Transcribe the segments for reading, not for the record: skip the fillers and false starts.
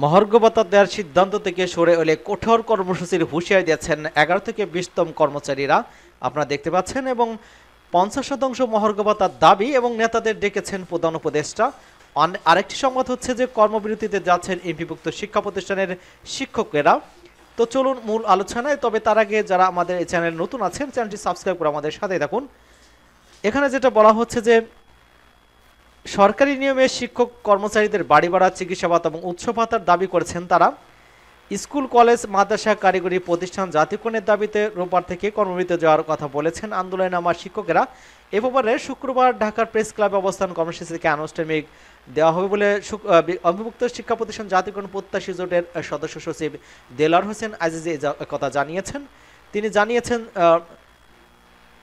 মহার্ঘ ভাতা দেওয়ার সিদ্ধান্ত থেকে সরে এলে কঠোর কর্মসূচির হুঁশিয়ারি দিয়েছেন ১১ থেকে ২০তম কর্মচারীরা। আপনারা দেখতে পাচ্ছেন এবং ৫০% মহার্ঘ ভাতার দাবি এবং নেতাদের ডেকেছেন প্রধান উপদেষ্টা। আরেকটি সংবাদ হচ্ছে যে কর্মবিরতিতে যাচ্ছেন এমপিভুক্ত শিক্ষা প্রতিষ্ঠানের শিক্ষকেরা। তো চলুন মূল আলোচনায়, তবে তার আগে যারা আমাদের এই চ্যানেল নতুন আছেন চ্যানেলটি সাবস্ক্রাইব করে আমাদের সাথে থাকুন। এখানে যেটা বলা হচ্ছে যে সরকারি নিয়মে শিক্ষক কর্মচারীদের বাড়ি ভাড়া, চিকিৎসা ভাতা এবং উৎস ভাতার দাবি করেছেন তারা। স্কুল, কলেজ, মাদ্রাসা, কারিগরি প্রতিষ্ঠান জাতীয়করণের দাবিতে রোববার থেকে কর্মবিরতিতে যাওয়ার কথা বলেছেন আন্দোলনে নামা শিক্ষকেরা। এ ব্যাপারে শুক্রবার ঢাকার প্রেস ক্লাবে অবস্থান কর্মসূচিকে আনুষ্ঠানিক দেওয়া হবে বলে অবিভক্ত শিক্ষা প্রতিষ্ঠান জাতীয়করণ প্রত্যাশী জোটের সদস্য সচিব দেলোয়ার হোসেন আজিজি কথা জানিয়েছেন। তিনি জানিয়েছেন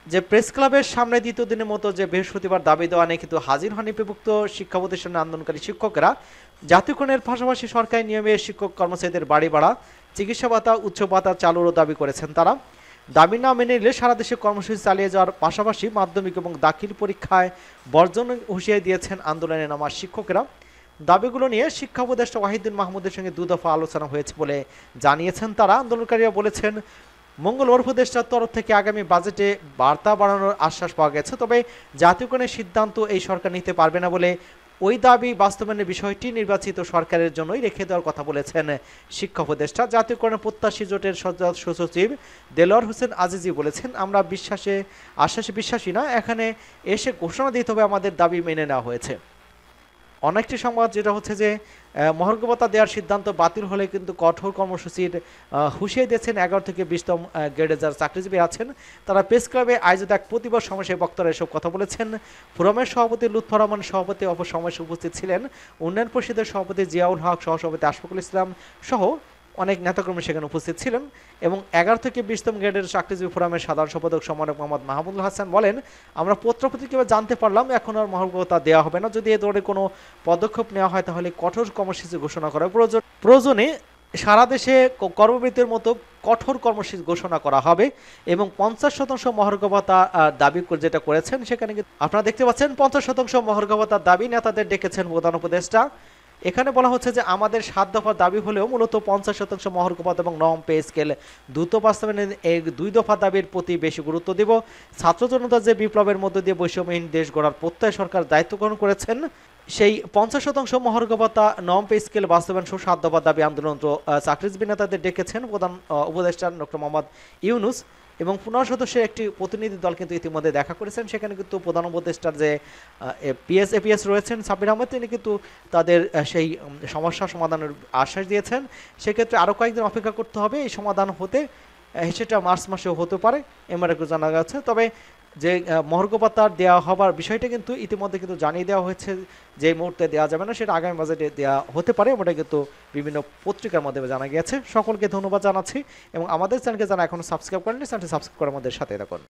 যে প্রেস ক্লাবের সামনে দ্বিতীয় দিনের মতো যে বৃহস্পতিবার দাবি দেওয়া নিয়ে কিন্তু হাজির হন এমপিভুক্ত শিক্ষা প্রতিষ্ঠানের আন্দোলনকারী শিক্ষকরা। জাতীয়করণের পাশাপাশি সরকারি নিয়মে শিক্ষক কর্মচারীদের বাড়ি ভাড়া, চিকিৎসা ভাতা, উচ্চ ভাতা চালুরও দাবি করেছেন তারা। দাবি না মেনে নিলে সারা দেশে কর্মসূচি চালিয়ে যাওয়ার পাশাপাশি মাধ্যমিক এবং দাখিল পরীক্ষায় বর্জন হুঁশিয়ারি দিয়েছেন আন্দোলনে নামা শিক্ষকেরা। দাবিগুলো নিয়ে শিক্ষা উপদেষ্টা ওয়াহিদুল মাহমুদের সঙ্গে দুদফা আলোচনা হয়েছে বলে জানিয়েছেন তারা। আন্দোলনকারীরা বলেছেন মঙ্গলবার উপদেষ্টার তরফ থেকে আগামী বাজেটে বার্তা বাড়ানোর আশ্বাস পাওয়া গেছে, তবে জাতীয়করণের সিদ্ধান্ত এই সরকার নিতে পারবে না বলে ওই দাবি বাস্তবায়নের বিষয়টি নির্বাচিত সরকারের জন্যই রেখে দেওয়ার কথা বলেছেন শিক্ষা উপদেষ্টা। জাতীয়করণের প্রত্যাশী জোটের সচিব দেলোয়ার হোসেন আজিজি বলেছেন, আমরা আশ্বাসে বিশ্বাসী না, এখানে এসে ঘোষণা দিতে হবে আমাদের দাবি মেনে নেওয়া হয়েছে। অনেকটি সংবাদ যেটা হচ্ছে যে মহার্ঘ ভাতা দেওয়ার সিদ্ধান্ত বাতিল হলে কিন্তু কঠোর কর্মসূচির হুঁশিয়ারি দিয়েছেন ১১ থেকে ২০তম গ্রেডে যারা চাকরিজীবী আছেন তারা। প্রেস ক্লাবে আয়োজিত এক প্রতিবাদ সমাবেশে বক্তারা এসব কথা বলেছেন। ফোরামের সভাপতি লুৎফর রহমান সভাপতি সমাবেশে উপস্থিত ছিলেন উন্নয়ন পরিষদের সভাপতি জিয়াউল হক, সহসভাপতি আশফাকুল ইসলাম সহ অনেক নেতাকর্মী সেখানে উপস্থিত ছিলেন। এবং ১১ থেকে ২০তম গ্রেডের চাকরিজীবী ফোরামের সাধারণ সম্পাদক সমন্বয়ক মোহাম্মদ মাহমুদুল হাসান বলেন, আমরা পত্রপত্রিকায় জানতে পারলাম এখন আর মহার্ঘ ভাতা দেওয়া হবে না। যদি এ ধরনের কোনো পদক্ষেপ নেওয়া হয় তাহলে কঠোর কর্মসূচি ঘোষণা করা প্রয়োজনে সারা দেশে কর্মবিরতির মতো কঠোর কর্মসূচি ঘোষণা করা হবে। এবং ৫০% মহার্ঘ ভাতা দাবি যেটা করেছেন সেখানে আপনারা দেখতে পাচ্ছেন ৫০% মহার্ঘ ভাতার দাবি নেতাদের ডেকেছেন প্রধান উপদেষ্টা। এখানে বলা হচ্ছে যে আমাদের ৭ দফা দাবি হলেও মূলত ৫০% মহার্ঘ ভাতা এবং নবম পে স্কেল দ্রুত বাস্তবায়নের এই ২ দফা দাবির প্রতি বেশি গুরুত্ব দিব। ছাত্র জনতা যে বিপ্লবের মধ্য দিয়ে বৈষম্যহীন দেশ গড়ার প্রত্যয় সরকার দায়িত্ব গ্রহণ করেছেন, সেই ৫০% মহার্ঘ ভাতা নবম পে স্কেল বাস্তবায়ন সহ ৭ দফা দাবি আন্দোলনরত চাকরিজীবী নেতাদের ডেকেছেন প্রধান উপদেষ্টা ডক্টর মোহাম্মদ ইউনুস। এবং ১৫ সদস্যের একটি প্রতিনিধি দল কিন্তু ইতিমধ্যে দেখা করেছেন। সেখানে কিন্তু প্রধান উপদেষ্টার যে এপিএস রয়েছেন সাব্বির আহমেদ, তিনি কিন্তু তাদের সেই সমস্যা সমাধানের আশ্বাস দিয়েছেন। সেক্ষেত্রে আরও কয়েকদিন অপেক্ষা করতে হবে এই সমাধান হতে, সেটা মার্চ মাসেও হতে পারে এমআরএকে জানা গেছে। তবে যে মহার্ঘ ভাতা দেওয়া হবার বিষয়টা কিন্তু ইতিমধ্যে কিন্তু জানিয়ে দেওয়া হয়েছে, যে মুহূর্তে দেওয়া যাবে না সেটা আগামী বাজেটে দেওয়া হতে পারে, ওটা কিন্তু বিভিন্ন পত্রিকার মাধ্যমে জানা গিয়েছে। সকলকে ধন্যবাদ জানাচ্ছি এবং আমাদের চ্যানেলকে যারা এখনো সাবস্ক্রাইব করেননি চ্যানেলটি সাবস্ক্রাইব করে আমাদের সাথে থাকুন।